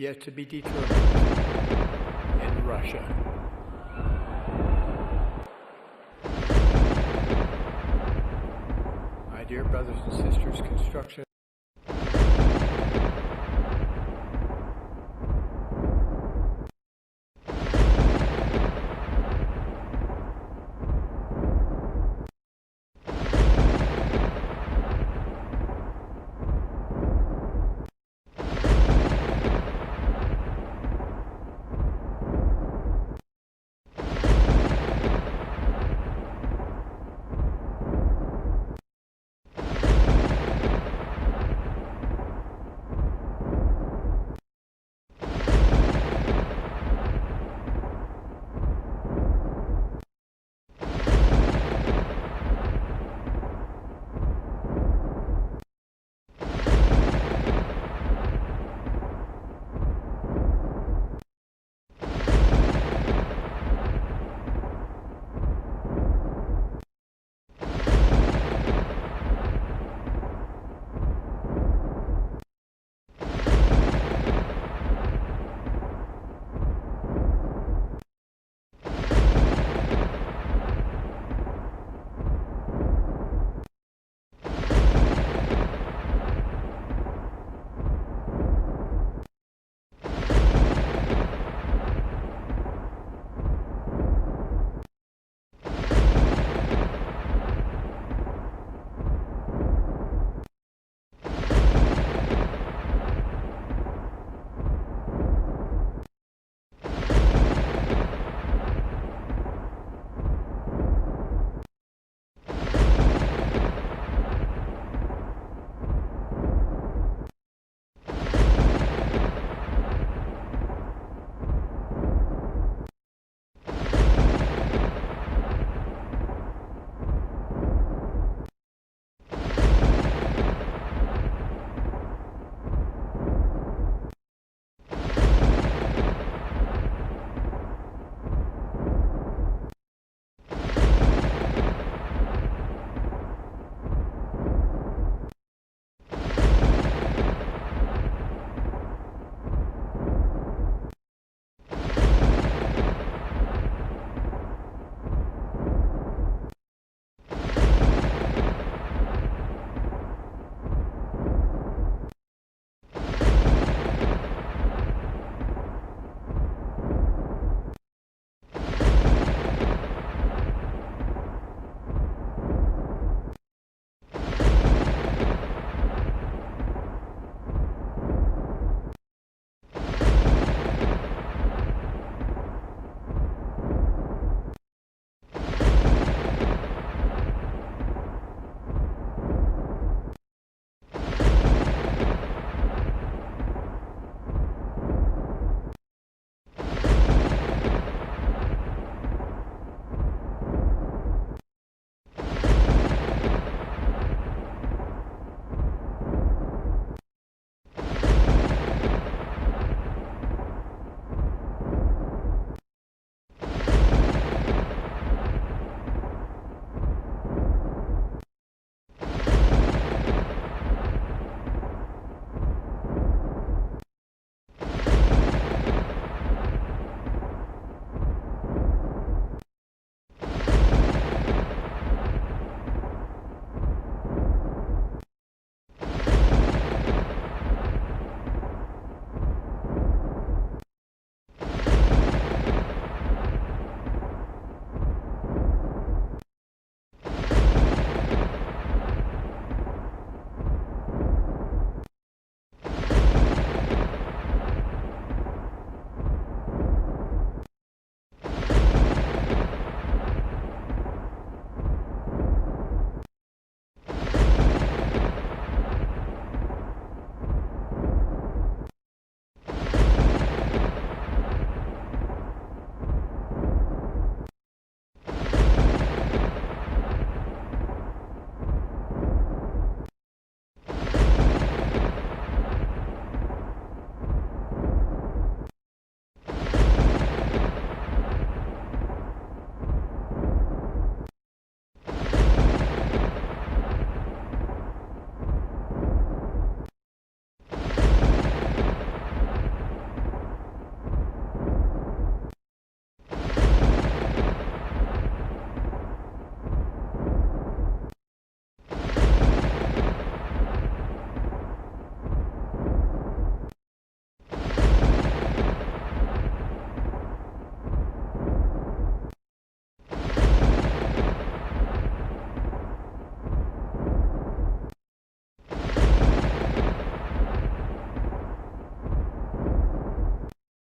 yet to be determined in Russia. My dear brothers and sisters, construction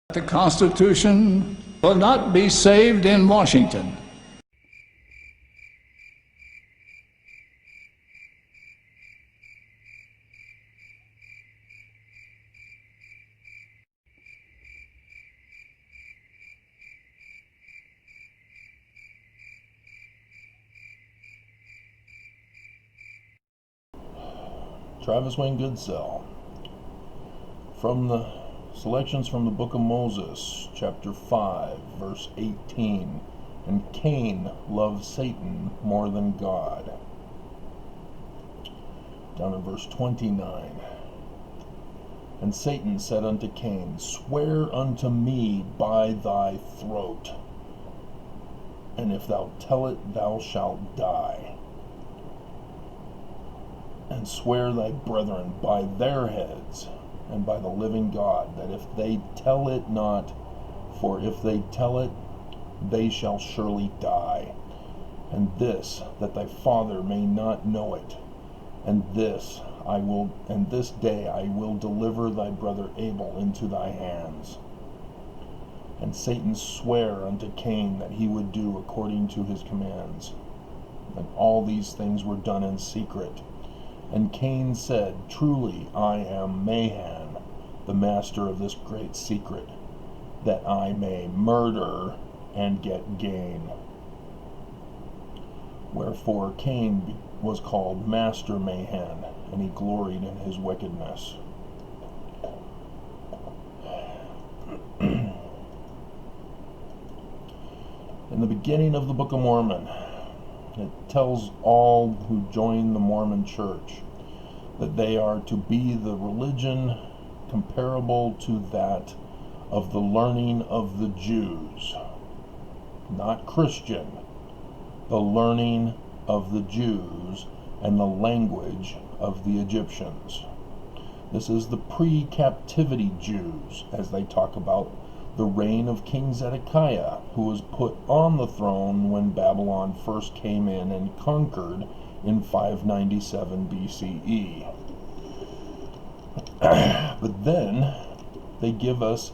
The Constitution will not be saved in Washington. Travis Wayne Goodsell. From the selections from the Book of Moses, chapter 5, verse 18. And Cain loved Satan more than God. Down in verse 29. And Satan said unto Cain, Swear unto me by thy throat, and if thou tell it, thou shalt die. And swear thy brethren by their heads, and by the living God, that if they tell it not, for if they tell it, they shall surely die. And this, that thy father may not know it. And this day I will deliver thy brother Abel into thy hands. And Satan sware unto Cain that he would do according to his commands. And all these things were done in secret. And Cain said, Truly I am Mahan, the master of this great secret, that I may murder and get gain. Wherefore Cain was called Master Mahan, and he gloried in his wickedness. In the beginning of the Book of Mormon, it tells all who join the Mormon Church that they are to be the religion comparable to that of the learning of the Jews. Not Christian, the learning of the Jews and the language of the Egyptians. This is the pre-captivity Jews, as they talk about the reign of King Zedekiah, who was put on the throne when Babylon first came in and conquered in 597 BCE. But then they give us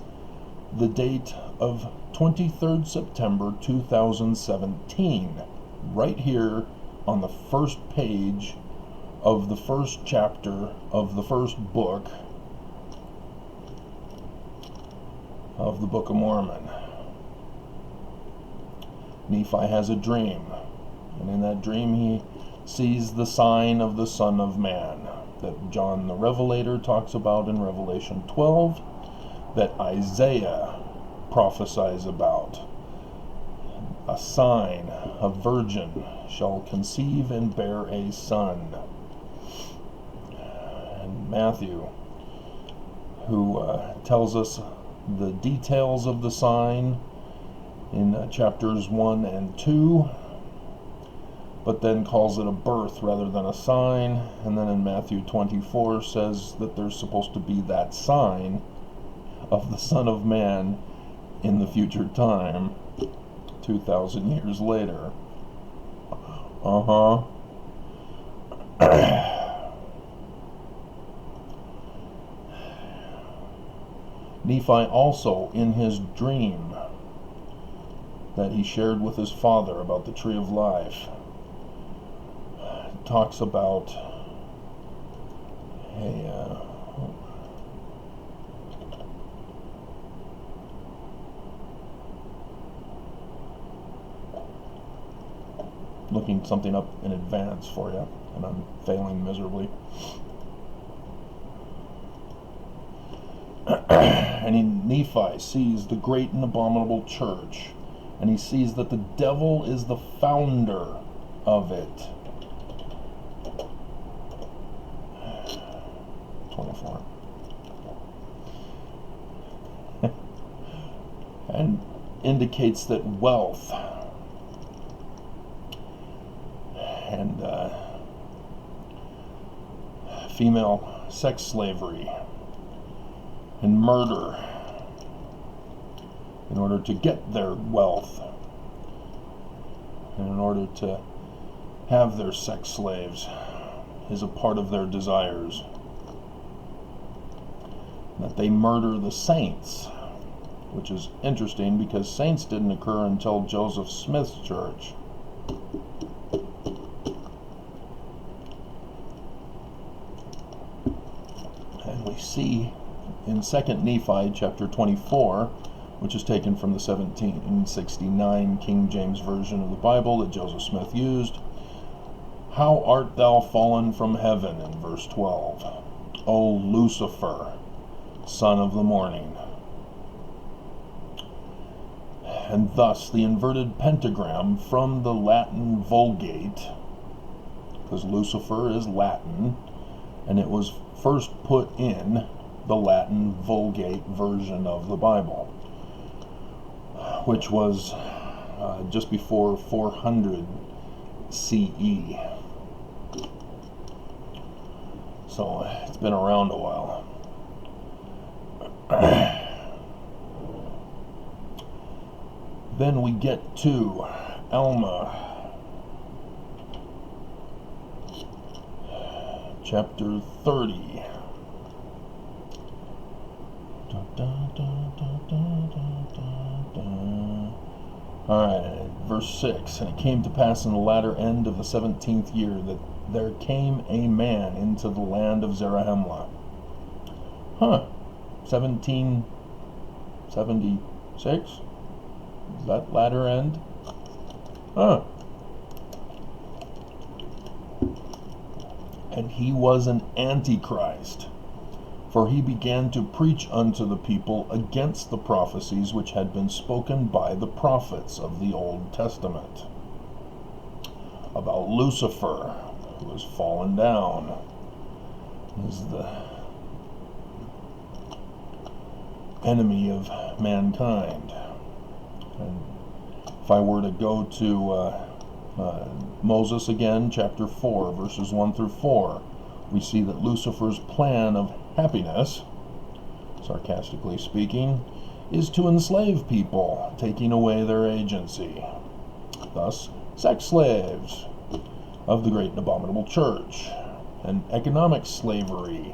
the date of 23rd September 2017, right here on the first page of the first chapter of the first book of the Book of Mormon. Nephi has a dream, and in that dream he sees the sign of the Son of Man that John the Revelator talks about in Revelation 12, that Isaiah prophesies about. A sign, a virgin shall conceive and bear a son. And Matthew, who tells us the details of the sign in chapters 1 and 2, but then calls it a birth rather than a sign, and then in Matthew 24 says that there's supposed to be that sign of the Son of Man in the future time, 2,000 years later. Nephi also, in his dream that he shared with his father about the tree of life, talks about looking something up in advance for you, and I'm failing miserably. And Nephi sees the great and abominable church, and he sees that the devil is the founder of it. 24. And indicates that wealth and female sex slavery and murder in order to get their wealth and in order to have their sex slaves is a part of their desires. That they murder the saints which is interesting because saints didn't occur until Joseph Smith's church. And we see in 2 Nephi chapter 24, which is taken from the 1769 King James Version of the Bible that Joseph Smith used, "How art thou fallen from heaven," in verse 12, "O Lucifer, son of the morning." And thus the inverted pentagram from the Latin Vulgate, because Lucifer is Latin, and it was first put in the Latin Vulgate version of the Bible, which was just before 400 CE. So it's been around a while. Then we get to Alma, chapter 30. Alright, verse 6. "And it came to pass in the latter end of the 17th year that there came a man into the land of Zarahemla." 1776? Is that latter end? "And he was an antichrist, for he began to preach unto the people against the prophecies which had been spoken by the prophets of the Old Testament, about Lucifer, who was fallen down, is the enemy of mankind." And if I were to go to Moses again, chapter 4, verses 1 through 4, we see that Lucifer's plan of happiness, sarcastically speaking, is to enslave people, taking away their agency. Thus, sex slaves of the great and abominable church, and economic slavery,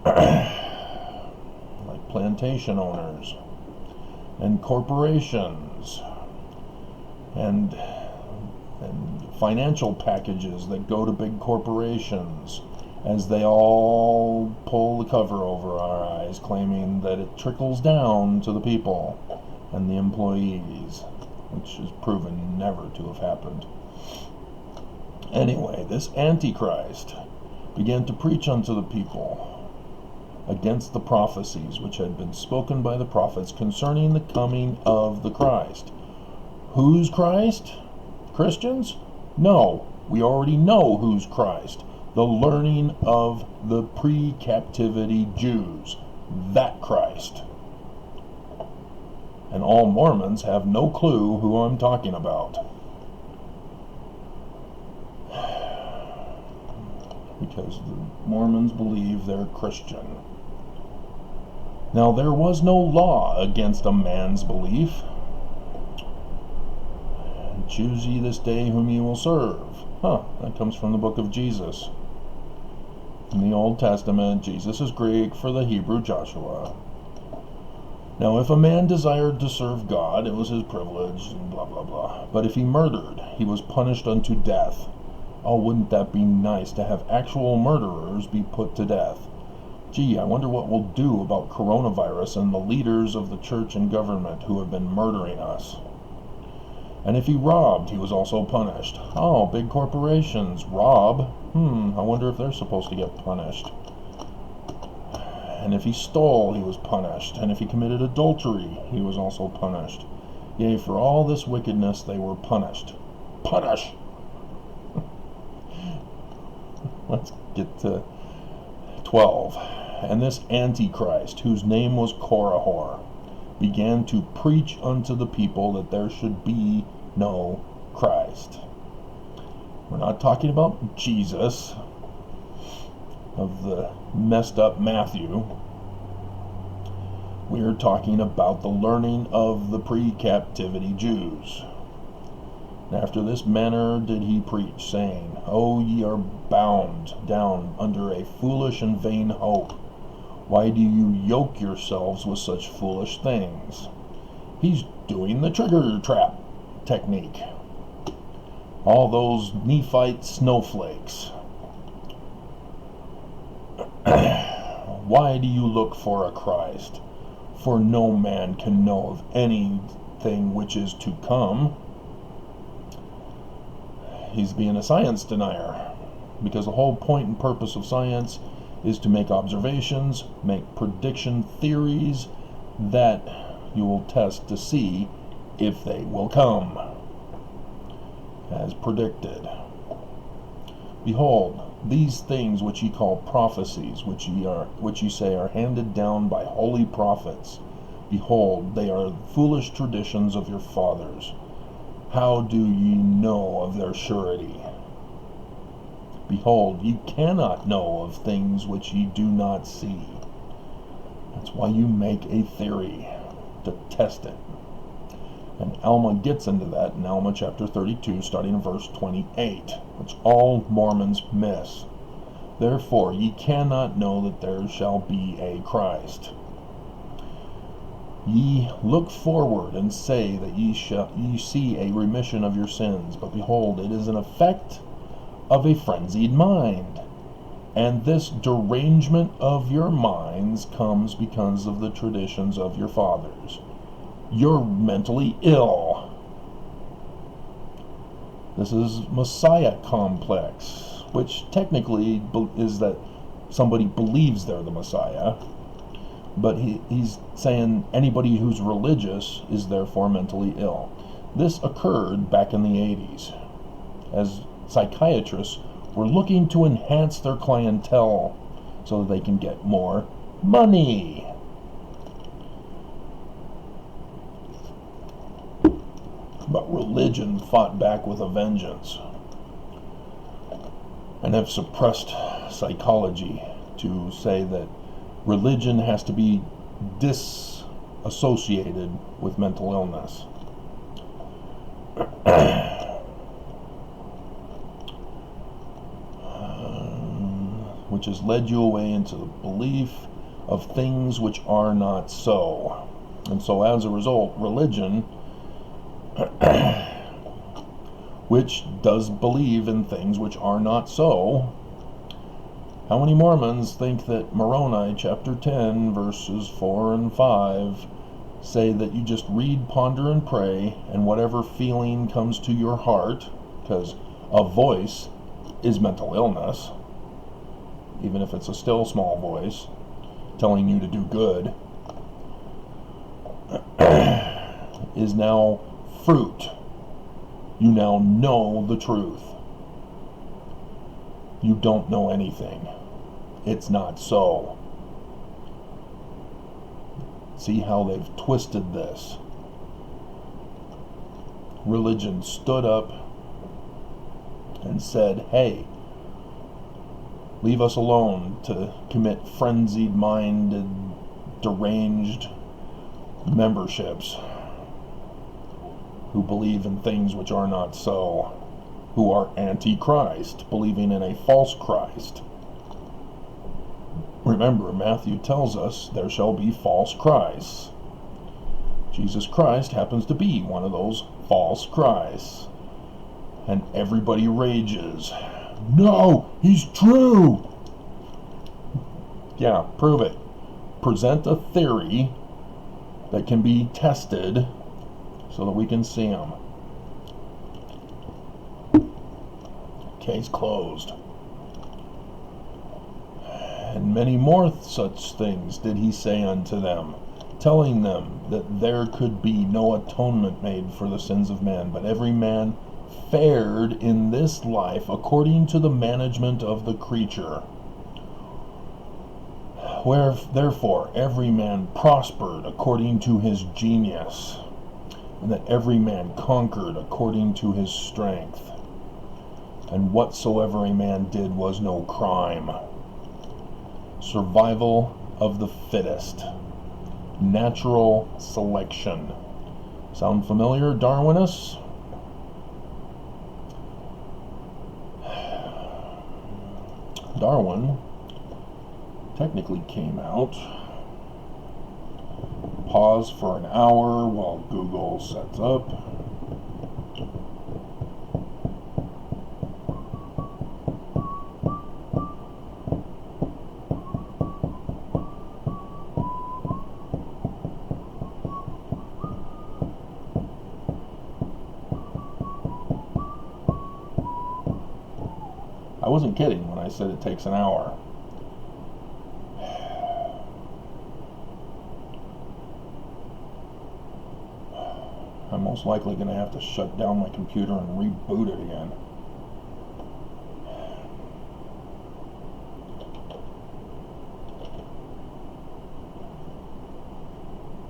like plantation owners, and corporations, and financial packages that go to big corporations, as they all pull the cover over our eyes, claiming that it trickles down to the people and the employees, which is proven never to have happened. Anyway, this Antichrist began to preach unto the people against the prophecies which had been spoken by the prophets concerning the coming of the Christ. Who's Christ? Christians? No, we already know who's Christ. The learning of the pre-captivity Jews. That Christ. And all Mormons have no clue who I'm talking about, because the Mormons believe they're Christian. Now, there was no law against a man's belief. "Choose ye this day whom ye will serve." That comes from the book of Jesus. In the Old Testament, Jesus is Greek for the Hebrew Joshua. Now, if a man desired to serve God, it was his privilege, and blah, blah, blah. But if he murdered, he was punished unto death. Oh, wouldn't that be nice to have actual murderers be put to death? Gee, I wonder what we'll do about coronavirus and the leaders of the church and government who have been murdering us. And if he robbed, he was also punished. Oh, big corporations rob. I wonder if they're supposed to get punished. And if he stole, he was punished. And if he committed adultery, he was also punished. Yea, for all this wickedness they were punished. Punish! Let's get to 12. "And this Antichrist, whose name was Korihor, began to preach unto the people that there should be no Christ." We're not talking about Jesus of the messed up Matthew. We are talking about the learning of the pre-captivity Jews. "And after this manner did he preach, saying, O ye are bound down under a foolish and vain hope, Why do you yoke yourselves with such foolish things? He's doing the trigger trap technique. All those Nephite snowflakes. Why do you look for a Christ? For no man can know of anything which is to come. He's being a science denier, because the whole point and purpose of science is to make observations, make prediction theories that you will test to see if they will come, as predicted. Behold, these things which ye call prophecies, which ye say are handed down by holy prophets, behold, they are foolish traditions of your fathers. How do ye know of their surety? Behold, ye cannot know of things which ye do not see. That's why you make a theory, to test it. And Alma gets into that in Alma chapter 32, starting in verse 28, which all Mormons miss. Therefore ye cannot know that there shall be a Christ. Ye look forward and say that ye see a remission of your sins, but behold, it is an effect of a frenzied mind. And this derangement of your minds comes because of the traditions of your fathers. You're mentally ill. This is Messiah complex, which technically is that somebody believes they're the Messiah, but he's saying anybody who's religious is therefore mentally ill. This occurred back in the 80s, as psychiatrists were looking to enhance their clientele so that they can get more money. But religion fought back with a vengeance and have suppressed psychology to say that religion has to be disassociated with mental illness. Which has led you away into the belief of things which are not so. And so as a result, religion, which does believe in things which are not so. How many Mormons think that Moroni chapter 10 verses 4 and 5 say that you just read, ponder, and pray, and whatever feeling comes to your heart, because a voice is mental illness, even if it's a still small voice telling you to do good, is now fruit. You now know the truth. You don't know anything. It's not so. See how they've twisted this. Religion stood up and said, hey, leave us alone to commit frenzied-minded, deranged memberships who believe in things which are not so, who are anti-Christ, believing in a false Christ. Remember, Matthew tells us there shall be false Christs. Jesus Christ happens to be one of those false Christs. And everybody rages. No, he's true! Yeah, prove it. Present a theory that can be tested so that we can see him. Case closed. And many more such things did he say unto them, telling them that there could be no atonement made for the sins of man, but every man fared in this life according to the management of the creature. Where therefore every man prospered according to his genius, and that every man conquered according to his strength. And whatsoever a man did was no crime. Survival of the fittest. Natural selection. Sound familiar, Darwinists? Darwin technically came out. Pause for an hour while Google sets up. I wasn't kidding when I said it takes an hour. I'm most likely going to have to shut down my computer and reboot it again.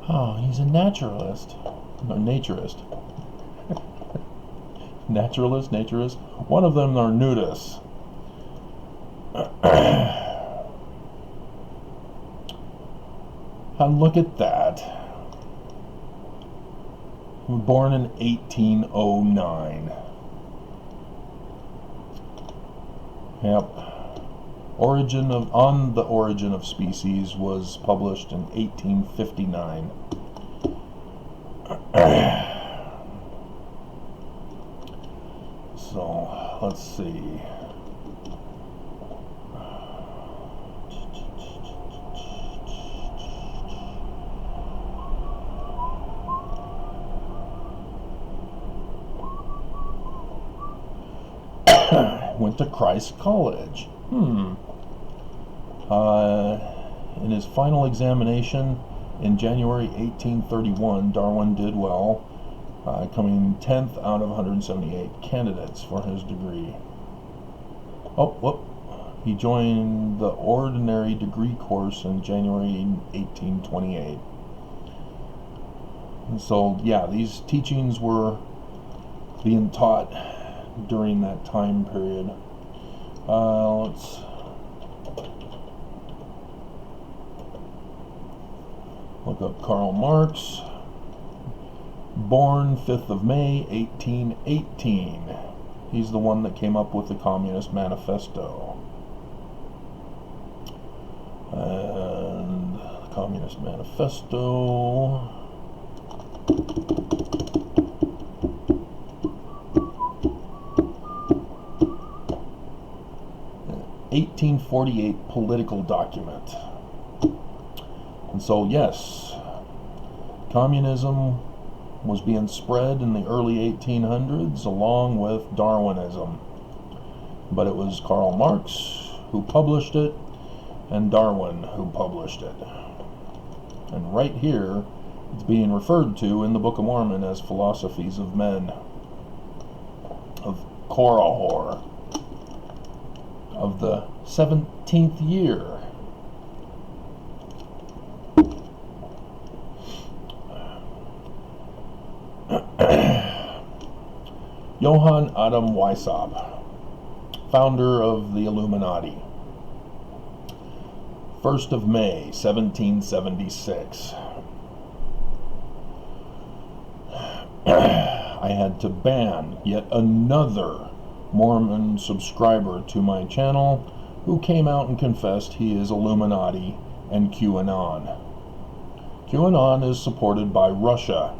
Oh, he's a naturalist. No, naturist. Naturalist. One of them are nudists. And look at that. Born in 1809. Yep. On the Origin of Species was published in 1859. So, let's see. Went to Christ College. In his final examination in January 1831, Darwin did well, coming 10th out of 178 candidates for his degree. He joined the ordinary degree course in January 1828. And so, yeah, these teachings were being taught during that time period. Let's look up Karl Marx. Born 5th of May 1818. He's the one that came up with the Communist Manifesto. And the Communist Manifesto. 1848 political document. And so, yes, communism was being spread in the early 1800s along with Darwinism. But it was Karl Marx who published it and Darwin who published it. And right here, it's being referred to in the Book of Mormon as Philosophies of Men, of Korihor, of the 17th year. Johann Adam Weishaupt, founder of the Illuminati. 1st of May, 1776. I had to ban yet another Mormon subscriber to my channel who came out and confessed he is Illuminati and QAnon. QAnon is supported by Russia.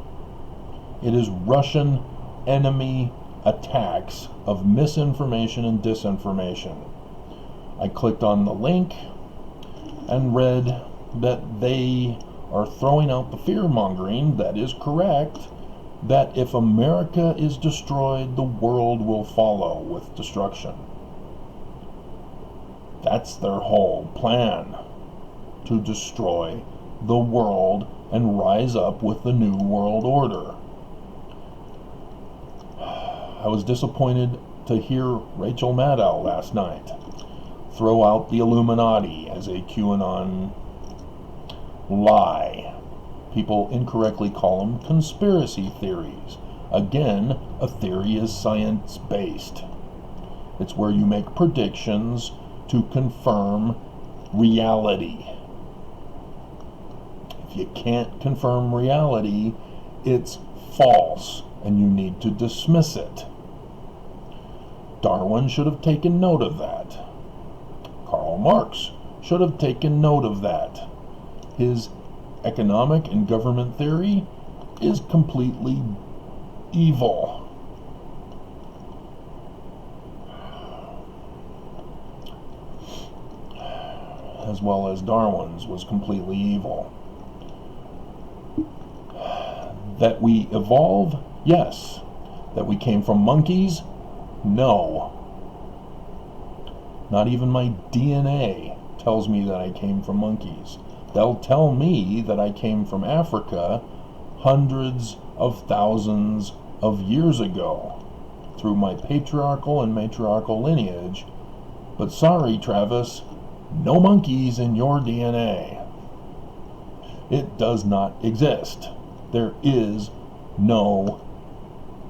It is Russian enemy attacks of misinformation and disinformation. I clicked on the link and read that they are throwing out the fear-mongering that is correct, that if America is destroyed, the world will follow with destruction. That's their whole plan, to destroy the world and rise up with the New World Order. I was disappointed to hear Rachel Maddow last night throw out the Illuminati as a QAnon lie. People incorrectly call them conspiracy theories. Again, a theory is science-based. It's where you make predictions to confirm reality. If you can't confirm reality, it's false, and you need to dismiss it. Darwin should have taken note of that. Karl Marx should have taken note of that. His economic and government theory is completely evil. As well as Darwin's was completely evil. That we evolve? Yes. That we came from monkeys? No. Not even my DNA tells me that I came from monkeys. They'll tell me that I came from Africa hundreds of thousands of years ago through my patriarchal and matriarchal lineage. But sorry, Travis, no monkeys in your DNA. It does not exist. There is no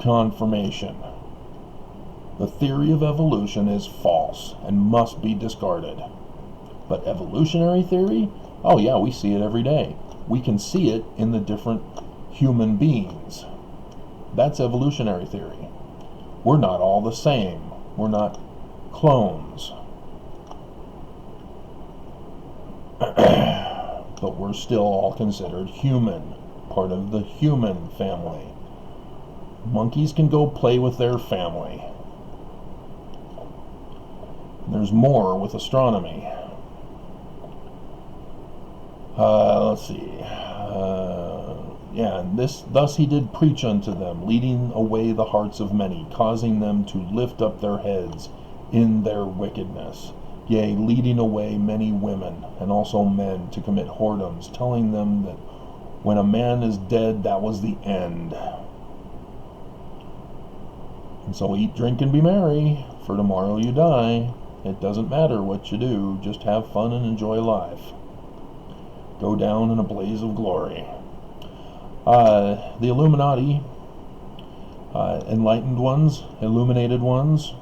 confirmation. The theory of evolution is false and must be discarded. But evolutionary theory? Oh yeah, we see it every day. We can see it in the different human beings. That's evolutionary theory. We're not all the same. We're not clones. But we're still all considered human, part of the human family. Monkeys can go play with their family. There's more with astronomy. Let's see. And thus he did preach unto them, leading away the hearts of many, causing them to lift up their heads in their wickedness. Yea, leading away many women, and also men, to commit whoredoms, telling them that when a man is dead, that was the end. And so eat, drink, and be merry, for tomorrow you die. It doesn't matter what you do, just have fun and enjoy life. Go down in a blaze of glory. The Illuminati, enlightened ones, illuminated ones,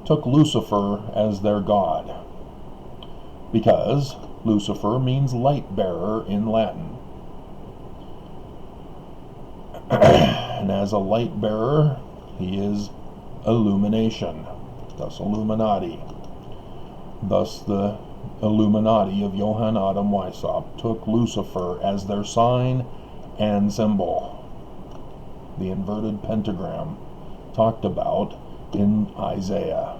took Lucifer as their god, because Lucifer means light bearer in Latin. And as a light bearer, he is illumination, thus Illuminati. Thus the Illuminati of Johann Adam Weishaupt took Lucifer as their sign and symbol. The inverted pentagram talked about in Isaiah,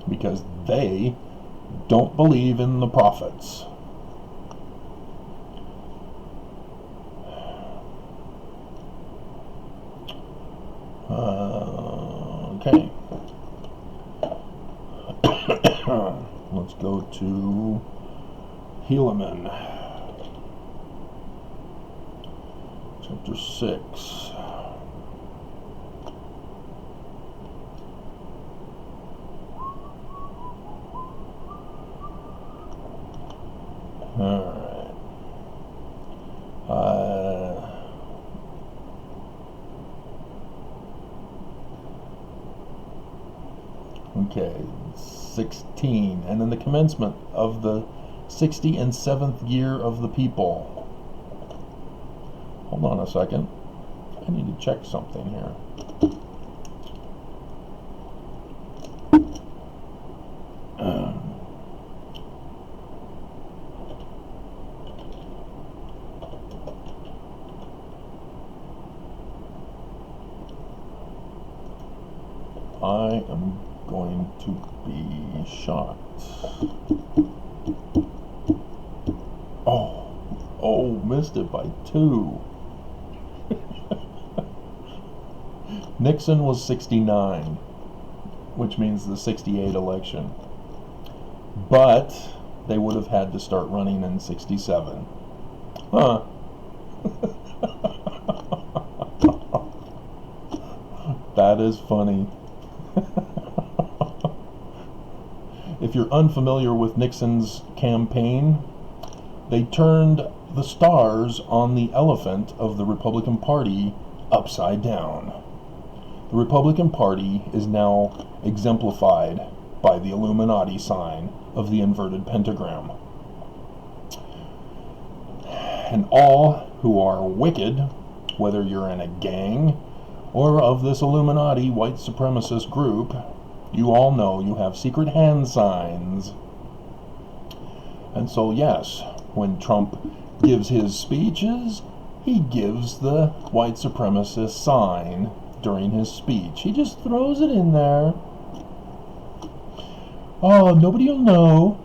because they don't believe in the prophets. Okay. Let's go to Helaman, chapter 6. Alright. Okay, 16. And in the commencement of the 67th year of the people. Hold on a second. I need to check something here. I am going to be shocked. Oh, missed it by 2. Nixon was 69, which means the 68 election. But they would have had to start running in 67. Huh. That is funny. If you're unfamiliar with Nixon's campaign, they turned the stars on the elephant of the Republican Party upside down. The Republican Party is now exemplified by the Illuminati sign of the inverted pentagram. And all who are wicked, whether you're in a gang or of this Illuminati white supremacist group, you all know you have secret hand signs. And so, yes, when Trump gives his speeches, he gives the white supremacist sign during his speech. He just throws it in there. Oh, nobody will know.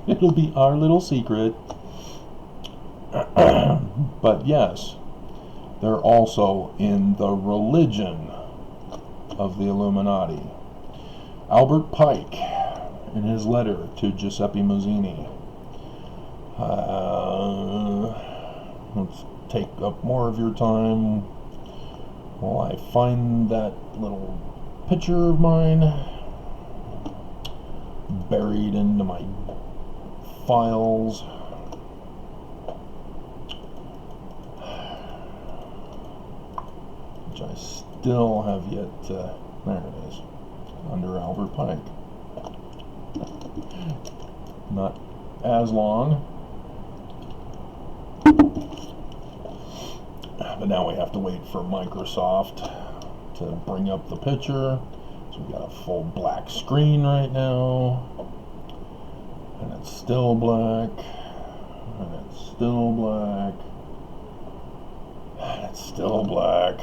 It'll be our little secret. But yes, they're also in the religion of the Illuminati. Albert Pike, in his letter to Giuseppe Mazzini, let's take up more of your time while I find that little picture of mine buried into my files. Which I still have yet to, there it is, under Albert Pike. Not as long, but now we have to wait for Microsoft to bring up the picture. So we got a full black screen right now, and it's still black, and it's still black, and it's still black.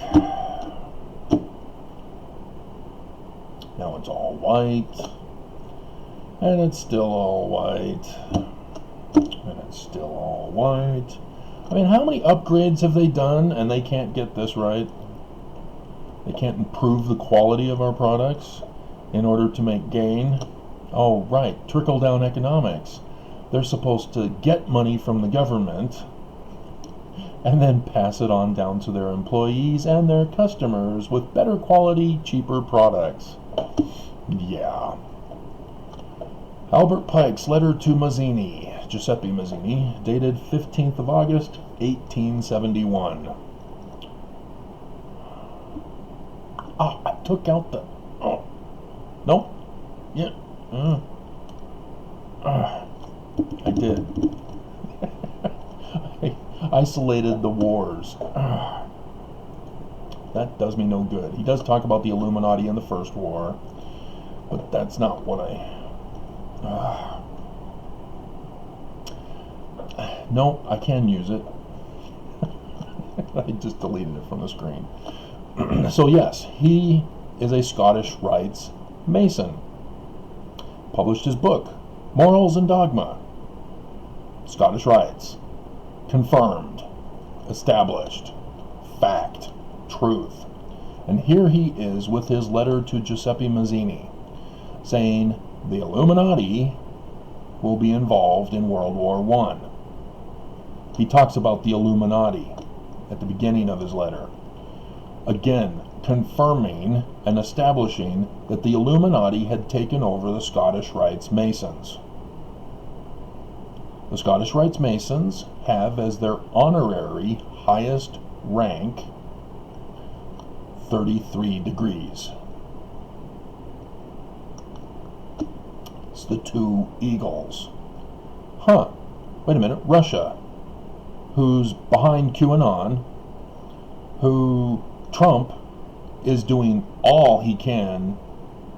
Now it's all white, and it's still all white, and it's still all white. I mean, how many upgrades have they done and they can't get this right? They can't improve the quality of our products in order to make gain? Oh, right, trickle-down economics. They're supposed to get money from the government and then pass it on down to their employees and their customers with better quality, cheaper products. Yeah. Albert Pike's letter to Mazzini, Giuseppe Mazzini, dated 15th of August, 1871. Ah, I took out the... Oh. Nope. Yeah. I did. I isolated the wars. That does me no good. He does talk about the Illuminati in the First War, but that's not what I... No, I can use it. I just deleted it from the screen. So yes, he is a Scottish Rites Mason. Published his book, Morals and Dogma. Scottish Rites. Confirmed. Established. Fact. Truth. And here he is with his letter to Giuseppe Mazzini, saying the Illuminati will be involved in World War I. He talks about the Illuminati at the beginning of his letter. Again, confirming and establishing that the Illuminati had taken over the Scottish Rites Masons. The Scottish Rites Masons have as their honorary highest rank 33 degrees. It's the two eagles. Huh, wait a minute, Russia, who's behind QAnon, who Trump is doing all he can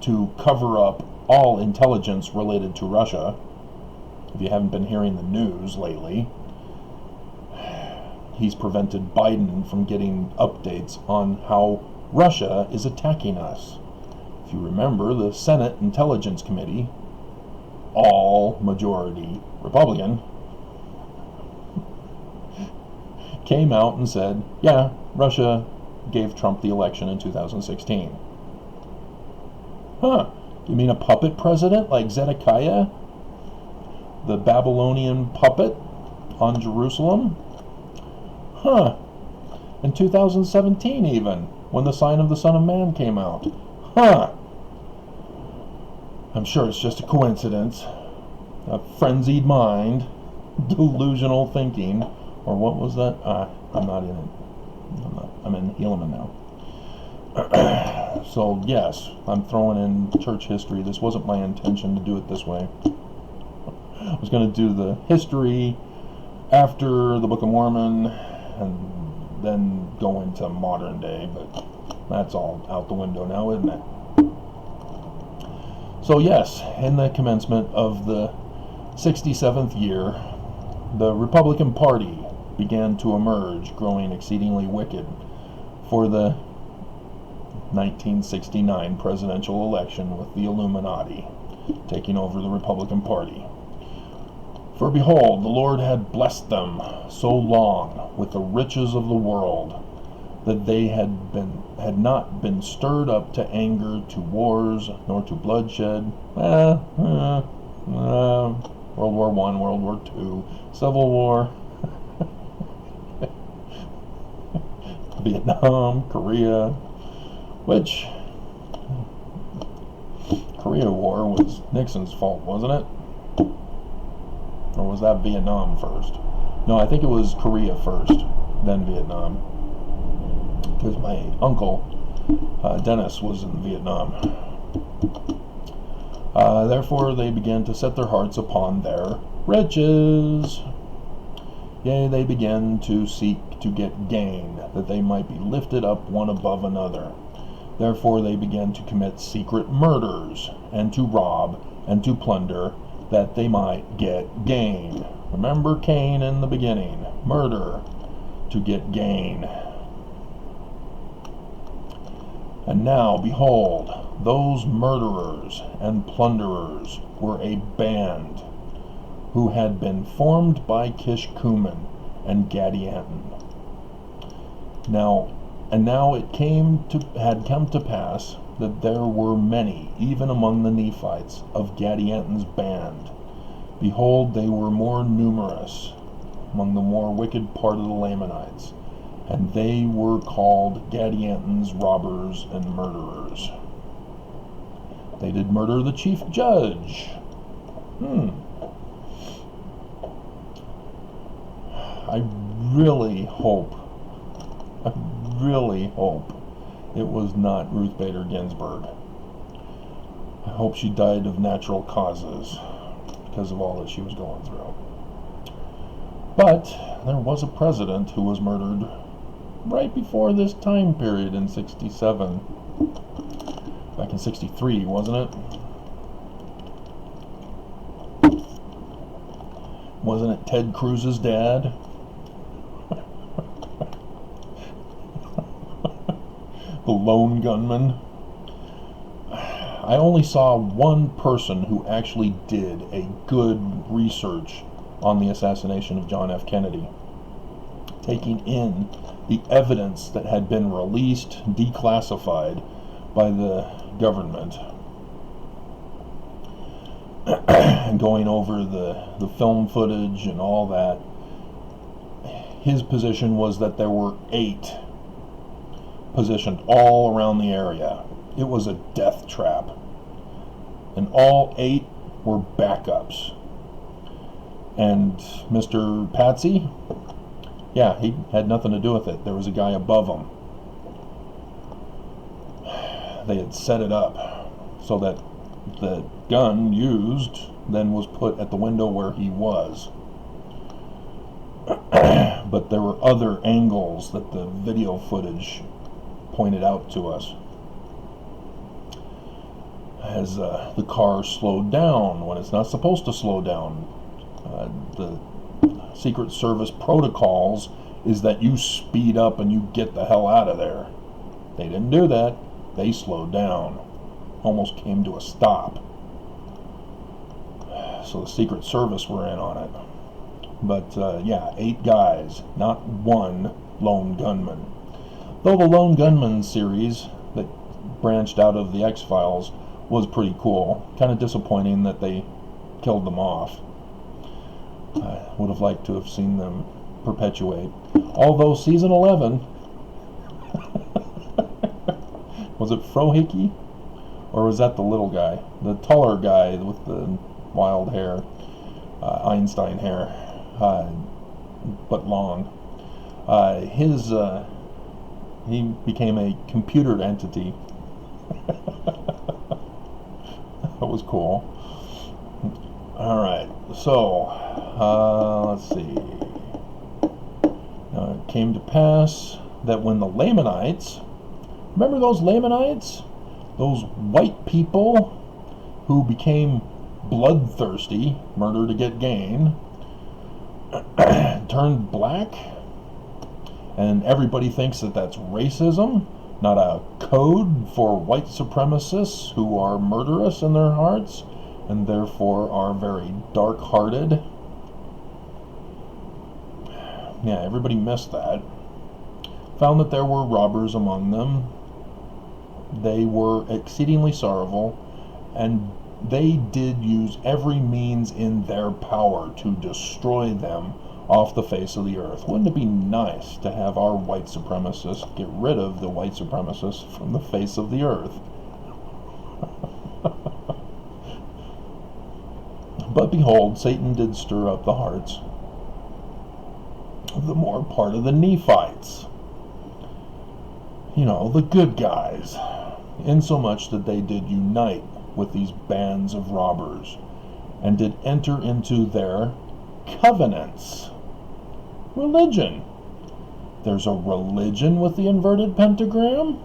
to cover up all intelligence related to Russia. If you haven't been hearing the news lately, he's prevented Biden from getting updates on how Russia is attacking us. If you remember, the Senate Intelligence Committee, all majority Republican, came out and said, yeah, Russia gave Trump the election in 2016. Huh, you mean a puppet president like Zedekiah, the Babylonian puppet on Jerusalem? Huh, in 2017 even, when the sign of the Son of Man came out. Huh, I'm sure it's just a coincidence, a frenzied mind, delusional thinking, or what was that? I'm not in it. I'm in Helaman now. So yes, I'm throwing in church history. This wasn't my intention to do it this way. I was going to do the history after the Book of Mormon and then go into modern day, but that's all out the window now, isn't it? So yes, in the commencement of the 67th year, the Republican Party began to emerge, growing exceedingly wicked for the 1969 presidential election, with the Illuminati taking over the Republican Party. For behold, the Lord had blessed them so long with the riches of the world that they had not been stirred up to anger, to wars, nor to bloodshed. World War I, World War II, Civil War, Vietnam, Korea, which Korea War was Nixon's fault, wasn't it? Or was that Vietnam first? No, I think it was Korea first, then Vietnam. Because my uncle, Dennis, was in Vietnam. Therefore they began to set their hearts upon their riches. Yea, they began to seek to get gain, that they might be lifted up one above another. Therefore they began to commit secret murders, and to rob, and to plunder, that they might get gain. Remember Cain in the beginning. Murder to get gain. And now, behold, those murderers and plunderers were a band who had been formed by Kishkumen and Gadianton. Now it had come to pass that there were many, even among the Nephites, of Gadianton's band. Behold, they were more numerous among the more wicked part of the Lamanites, and they were called Gadianton's robbers and murderers. They did murder the chief judge. I really hope it was not Ruth Bader Ginsburg. I hope she died of natural causes because of all that she was going through. But there was a president who was murdered right before this time period in 67. Back in 63, wasn't it? Wasn't it Ted Cruz's dad? The lone gunman. I only saw one person who actually did a good research on the assassination of John F. Kennedy, taking in the evidence that had been released, declassified by the government, and going over the film footage and all that. His position was that there were 8 positioned all around the area. It was a death trap. And all 8 were backups. And Mr. Patsy, yeah, he had nothing to do with it. There was a guy above him. They had set it up so that the gun used then was put at the window where he was. But there were other angles that the video footage pointed out to us. As the car slowed down when it's not supposed to slow down. The Secret Service protocols is that you speed up and you get the hell out of there. They didn't do that. They slowed down. Almost came to a stop. So the Secret Service were in on it. But yeah, 8 guys, not one lone gunman. Though the Lone Gunman series that branched out of the X-Files was pretty cool. Kind of disappointing that they killed them off. I would have liked to have seen them perpetuate. Although season 11, was it Frohickey? Or was that the little guy? The taller guy with the wild hair. Einstein hair. But long. He became a computer entity. That was cool. Alright, so, let's see. Now it came to pass that when the Lamanites, remember those Lamanites? Those white people who became bloodthirsty, murder to get gain, turned black, and everybody thinks that that's racism, not a code for white supremacists who are murderous in their hearts and therefore are very dark-hearted. Yeah, everybody missed that. Found that there were robbers among them. They were exceedingly sorrowful, and they did use every means in their power to destroy them off the face of the earth. Wouldn't it be nice to have our white supremacists get rid of the white supremacists from the face of the earth? But behold, Satan did stir up the hearts of the more part of the Nephites. You know, the good guys, insomuch that they did unite with these bands of robbers and did enter into their covenants. Religion. There's a religion with the inverted pentagram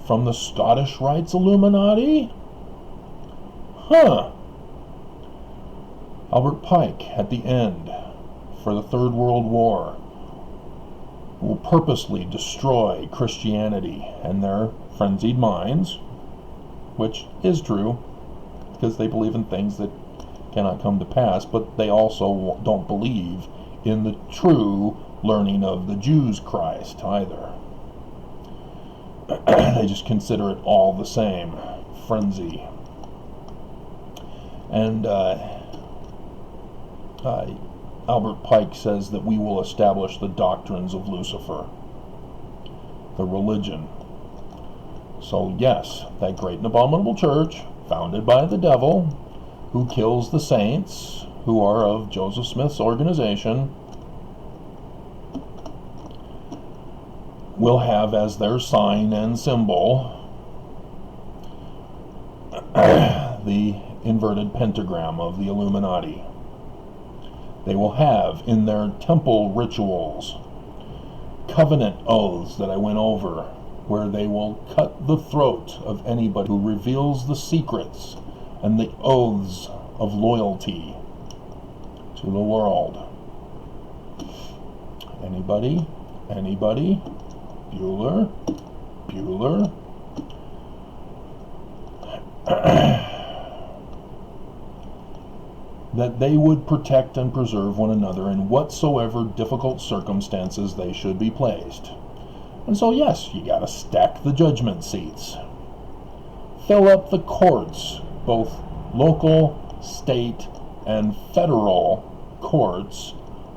from the Scottish Rites Illuminati? Huh. Albert Pike, at the end, for the Third World War, will purposely destroy Christianity and their frenzied minds, which is true, because they believe in things that cannot come to pass, but they also don't believe in the true learning of the Jews' Christ either. They just consider it all the same frenzy. And Albert Pike says that we will establish the doctrines of Lucifer, the religion. So yes, that great and abominable church, founded by the devil, who kills the saints, who are of Joseph Smith's organization, will have as their sign and symbol the inverted pentagram of the Illuminati. They will have in their temple rituals covenant oaths that I went over, where they will cut the throat of anybody who reveals the secrets and the oaths of loyalty to the world. Anybody? Anybody? Bueller? Bueller? That they would protect and preserve one another in whatsoever difficult circumstances they should be placed. And so yes, you gotta stack the judgment seats. Fill up the courts, both local, state, and federal courts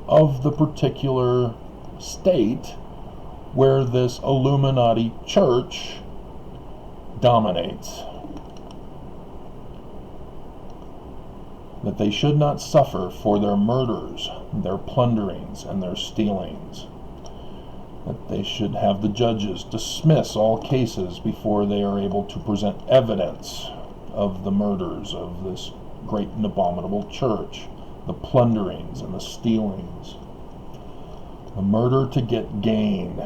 of the particular state where this Illuminati church dominates. That they should not suffer for their murders, their plunderings, and their stealings. That they should have the judges dismiss all cases before they are able to present evidence of the murders of this great and abominable church, the plunderings and the stealings, the murder to get gain.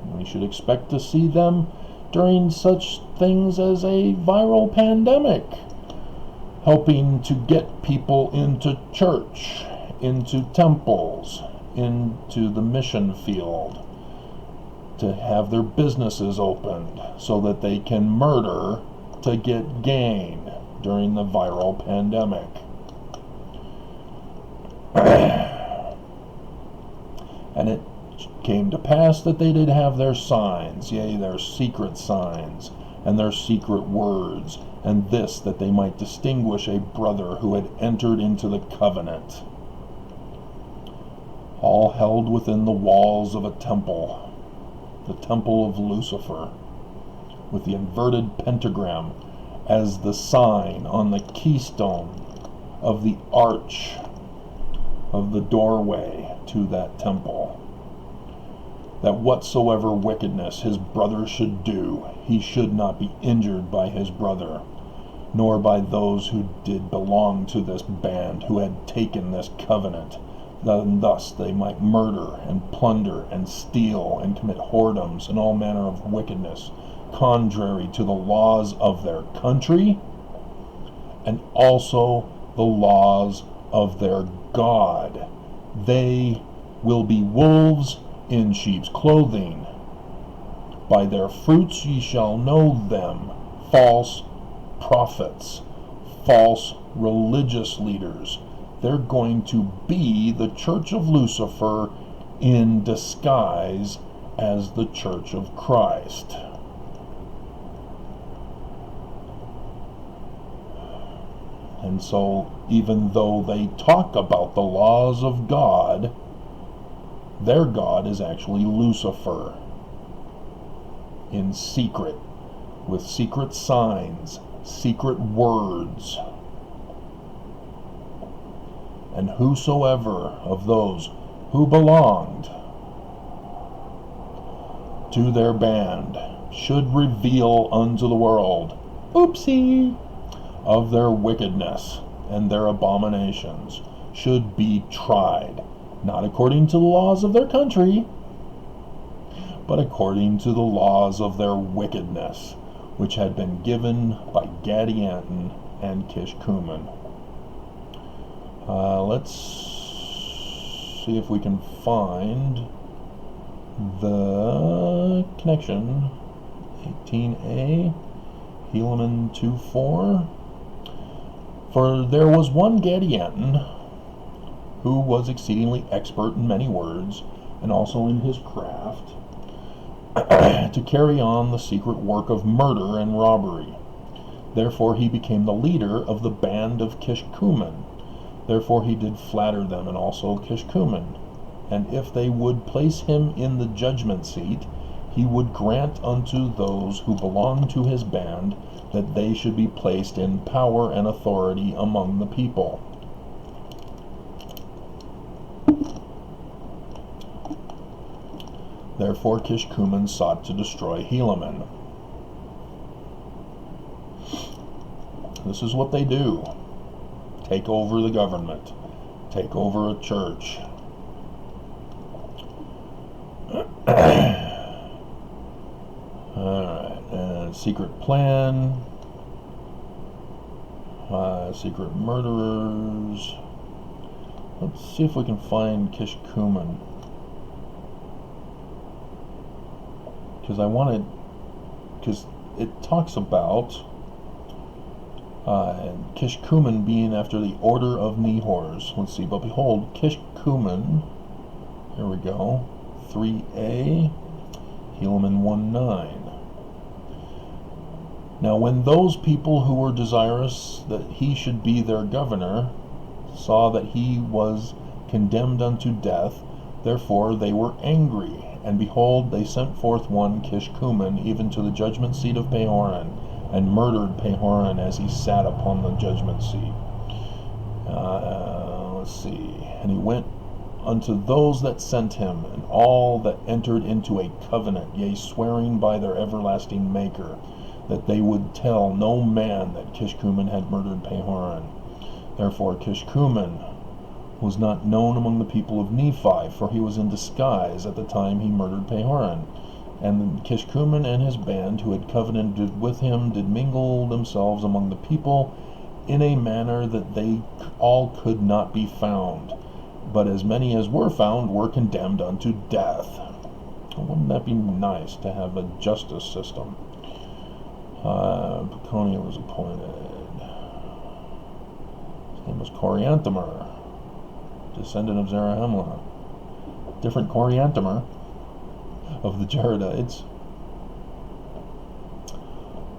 We should expect to see them during such things as a viral pandemic, helping to get people into church, into temples, into the mission field, to have their businesses opened so that they can murder to get gain during the viral pandemic. And it came to pass that they did have their signs, yea, their secret signs, and their secret words, and this that they might distinguish a brother who had entered into the covenant, all held within the walls of a temple, the temple of Lucifer, with the inverted pentagram as the sign on the keystone of the arch of the doorway to that temple, that whatsoever wickedness his brother should do, he should not be injured by his brother, nor by those who did belong to this band, who had taken this covenant, and thus they might murder and plunder and steal and commit whoredoms and all manner of wickedness, contrary to the laws of their country and also the laws of their God. They will be wolves in sheep's clothing. By their fruits ye shall know them. False prophets, false religious leaders. They're going to be the Church of Lucifer in disguise as the Church of Christ. And so, even though they talk about the laws of God, their God is actually Lucifer in secret, with secret signs, secret words. And whosoever of those who belonged to their band should reveal unto the world, oopsie, of their wickedness and their abominations, should be tried, not according to the laws of their country, but according to the laws of their wickedness, which had been given by Gadianton and Kishkumen. Let's see if we can find the connection. 18a, Helaman 2:4. For there was one Gadianton who was exceedingly expert in many words, and also in his craft, to carry on the secret work of murder and robbery. Therefore he became the leader of the band of Kishkumen. Therefore he did flatter them, and also Kishkumen. And if they would place him in the judgment seat, he would grant unto those who belonged to his band that they should be placed in power and authority among the people. Therefore Kishkumen sought to destroy Helaman. This is what they do. Take over the government. Take over a church. Alright, secret plan. Secret murderers. Let's see if we can find Kishkumen. Because it talks about Kishkumen being after the order of Nehors. Let's see, but behold, Kishkumen, here we go, 3a, Helaman 1:9. Now when those people who were desirous that he should be their governor saw that he was condemned unto death, therefore they were angry. And behold, they sent forth one Kishkumen even to the judgment seat of Pehoran, and murdered Pehoran as he sat upon the judgment seat. Let's see. And he went unto those that sent him, and all that entered into a covenant, yea, swearing by their everlasting Maker, that they would tell no man that Kishkumen had murdered Pehoran. Therefore Kishkumen was not known among the people of Nephi, for he was in disguise at the time he murdered Pehoran. And Kishkumen and his band, who had covenanted with him, did mingle themselves among the people in a manner that they all could not be found. But as many as were found were condemned unto death. Wouldn't that be nice to have a justice system? Paconia was appointed. His name was Coriantumr, descendant of Zarahemla. Different Coriantumr of the Jaredites.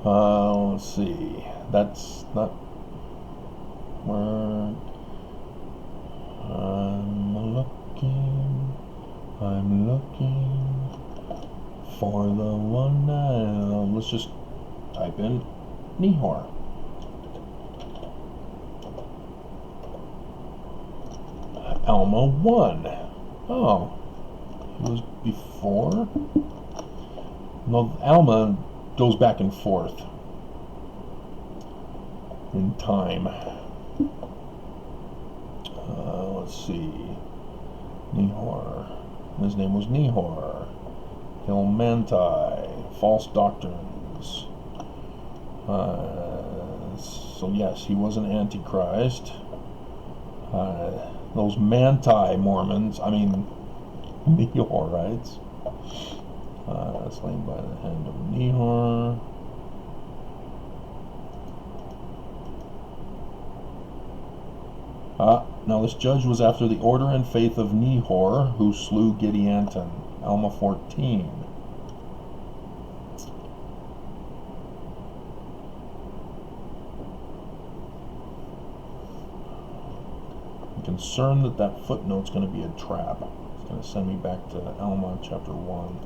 Let's see. That's not where I'm looking for the one. Let's just type in Nehor. Alma 1. Oh, it was before? No, Alma goes back and forth in time. Let's see. Nehor. His name was Nehor. Hilmanti. False doctrines. So yes, he was an antichrist. Those Mormons, Nehorites, slain by the hand of Nehor. Now this judge was after the order and faith of Nehor, who slew Gideonton. Alma 14. I'm concerned that that footnote's going to be a trap. It's going to send me back to Alma chapter 1.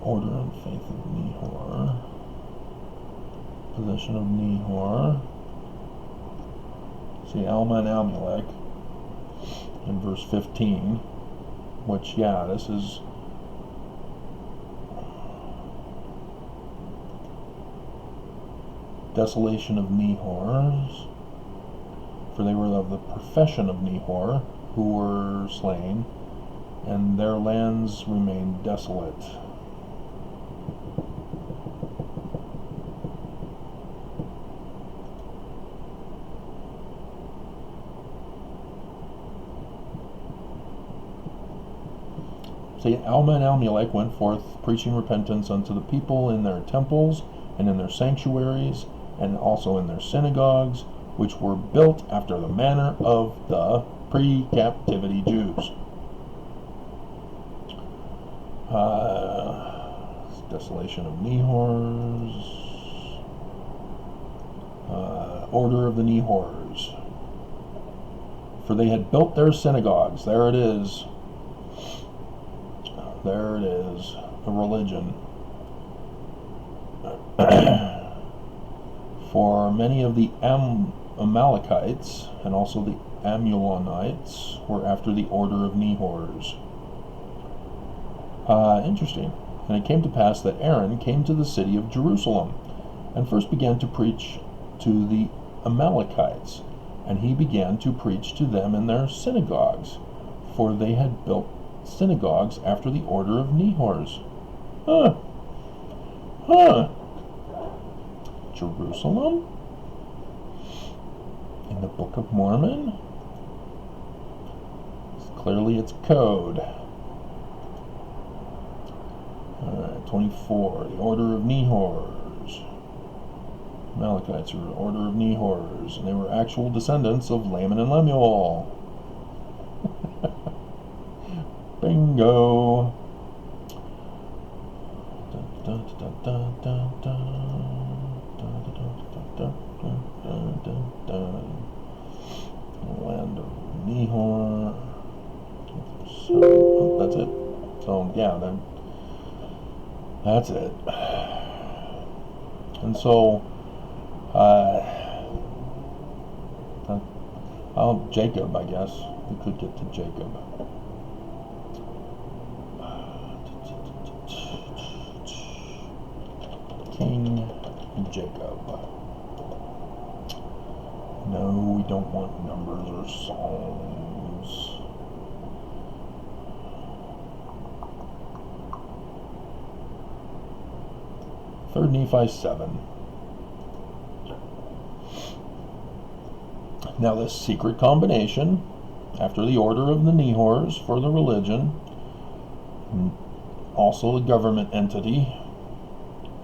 Order and faith of Nehor. Possession of Nehor. See, Alma and Amulek in verse 15, which, yeah, this is desolation of Nehors, for they were of the profession of Nehor, who were slain, and their lands remained desolate. See, Alma and Amulek went forth preaching repentance unto the people in their temples and in their sanctuaries and also in their synagogues, which were built after the manner of the pre-captivity Jews. Desolation of Nehors. Order of the Nehors. For they had built their synagogues. There it is. There it is, the religion. For many of the Amalekites and also the Amulonites were after the order of Nehors. Interesting. And it came to pass that Aaron came to the city of Jerusalem and first began to preach to the Amalekites, and he began to preach to them in their synagogues, for they had built synagogues after the order of Nehors. Jerusalem? In the Book of Mormon? Clearly it's code. 24. The order of Nehors. Amalekites were the order of Nehors, and they were actual descendants of Laman and Lemuel. Bingo. Land of Nehor. So that's it. So yeah, that's it. And so Jacob, I guess we could get to Jacob. King Jacob. No, we don't want numbers or psalms. Third Nephi 7. Now this secret combination, after the order of the Nehors for the religion, also the government entity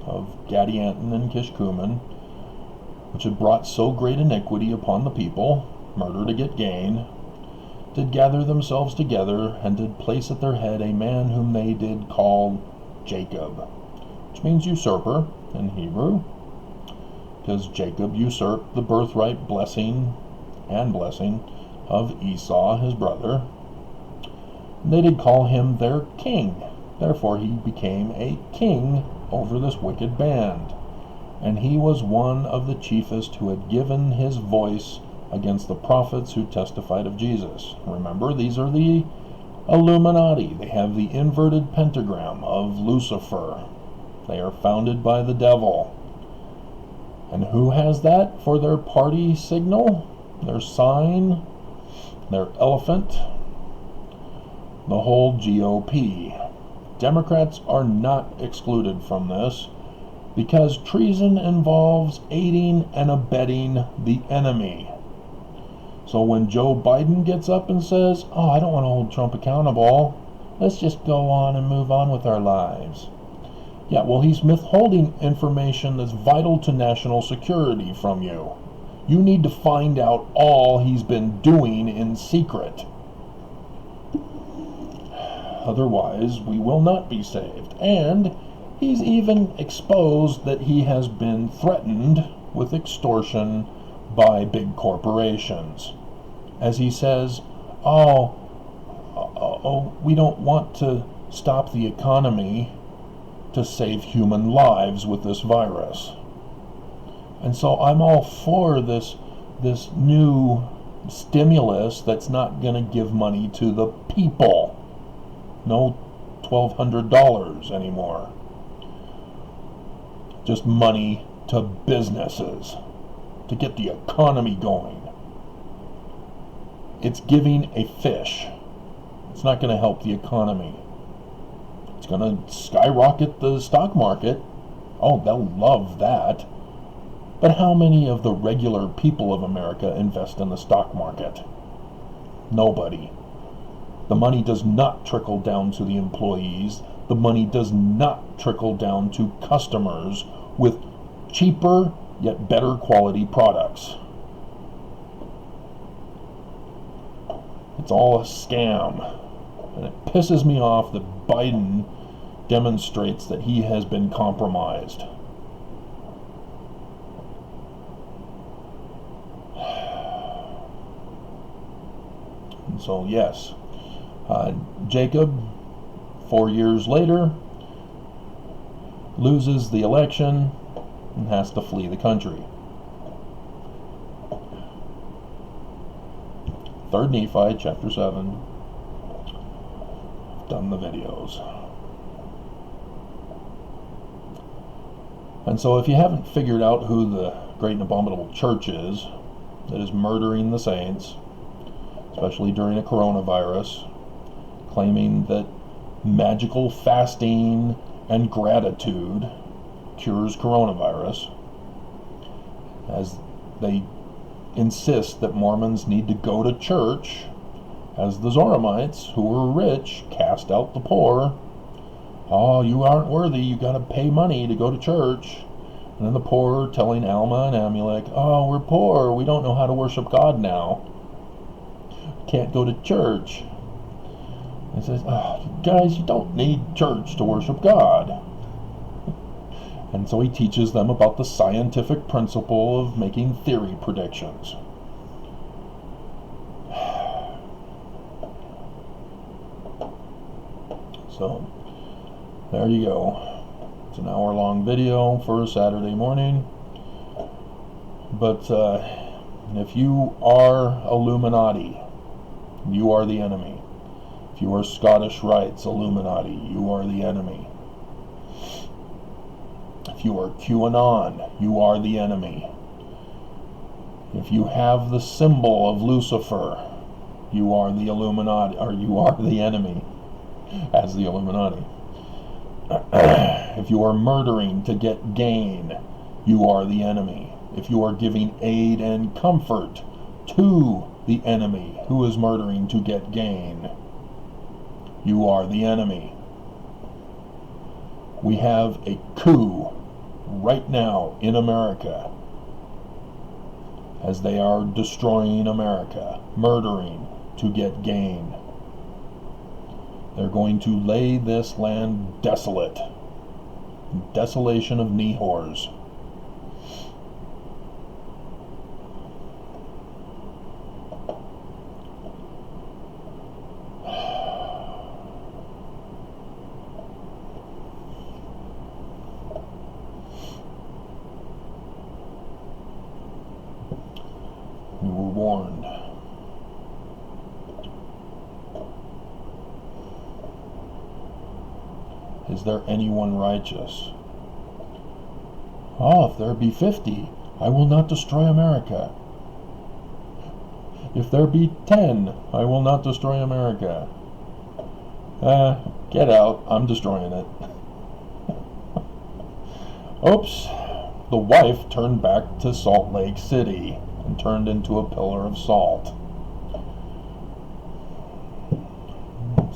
of Gadianton and Kishkumen, which had brought so great iniquity upon the people, murder to get gain, did gather themselves together, and did place at their head a man whom they did call Jacob, which means usurper in Hebrew, because Jacob usurped the birthright blessing of Esau, his brother. And they did call him their king. Therefore he became a king over this wicked band. And he was one of the chiefest who had given his voice against the prophets who testified of Jesus. Remember, these are the Illuminati. They have the inverted pentagram of Lucifer. They are founded by the devil. And who has that for their party signal? Their sign? Their elephant? The whole GOP. Democrats are not excluded from this because treason involves aiding and abetting the enemy. So when Joe Biden gets up and says, oh, I don't want to hold Trump accountable, let's just go on and move on with our lives. Yeah, well, he's withholding information that's vital to national security from you. You need to find out all he's been doing in secret. Otherwise, we will not be saved. And he's even exposed that he has been threatened with extortion by big corporations. As he says, we don't want to stop the economy to save human lives with this virus. And so I'm all for this new stimulus that's not going to give money to the people. No $1,200 anymore. Just money to businesses to get the economy going. It's giving a fish. It's not going to help the economy. It's going to skyrocket the stock market. Oh, they'll love that. But how many of the regular people of America invest in the stock market? Nobody. The money does not trickle down to the employees. The money does not trickle down to customers with cheaper yet better quality products. It's all a scam. And it pisses me off that Biden demonstrates that he has been compromised. And so, yes, Jacob, 4 years later, loses the election and has to flee the country. 3rd Nephi, chapter 7. I've done the videos. And so if you haven't figured out who the great and abominable church is that is murdering the saints, especially during a coronavirus, claiming that magical fasting and gratitude cures coronavirus, as they insist that Mormons need to go to church, as the Zoramites, who were rich, cast out the poor. Oh, you aren't worthy, you got to pay money to go to church. And then the poor telling Alma and Amulek, oh, we're poor, we don't know how to worship God now. Can't go to church. He says, oh, guys, you don't need church to worship God. And so he teaches them about the scientific principle of making theory predictions. So, there you go. It's an hour-long video for a Saturday morning. But if you are Illuminati, you are the enemy. If you are Scottish Rites Illuminati, you are the enemy. If you are QAnon, you are the enemy. If you have the symbol of Lucifer, you are the Illuminati, or you are the enemy as the Illuminati. If you are murdering to get gain, you are the enemy. If you are giving aid and comfort to the enemy who is murdering to get gain, you are the enemy. We have a coup right now in America as they are destroying America, murdering to get gain. They're going to lay this land desolate. Desolation of knee whores. We were warned. Is there anyone righteous? Oh, if there be 50, I will not destroy America. If there be 10, I will not destroy America. Get out. I'm destroying it. Oops. The wife turned back to Salt Lake City and turned into a pillar of salt.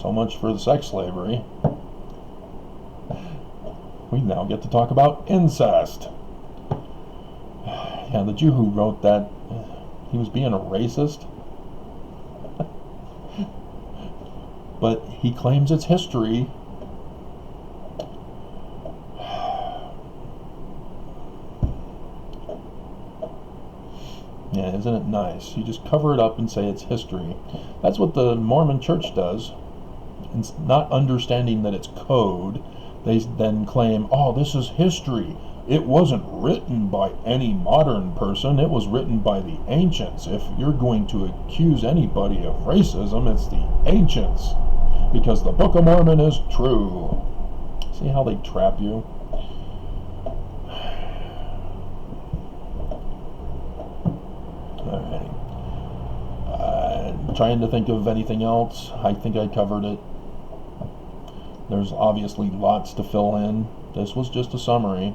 So much for the sex slavery. We now get to talk about incest. Yeah, the Jew who wrote that, he was being a racist. But he claims it's history. Yeah, isn't it nice? You just cover it up and say it's history. That's what the Mormon Church does. And not understanding that it's code, they then claim, oh, this is history. It wasn't written by any modern person. It was written by the ancients. If you're going to accuse anybody of racism, it's the ancients. Because the Book of Mormon is true. See how they trap you? Alright. I'm trying to think of anything else. I think I covered it. There's obviously lots to fill in. This was just a summary.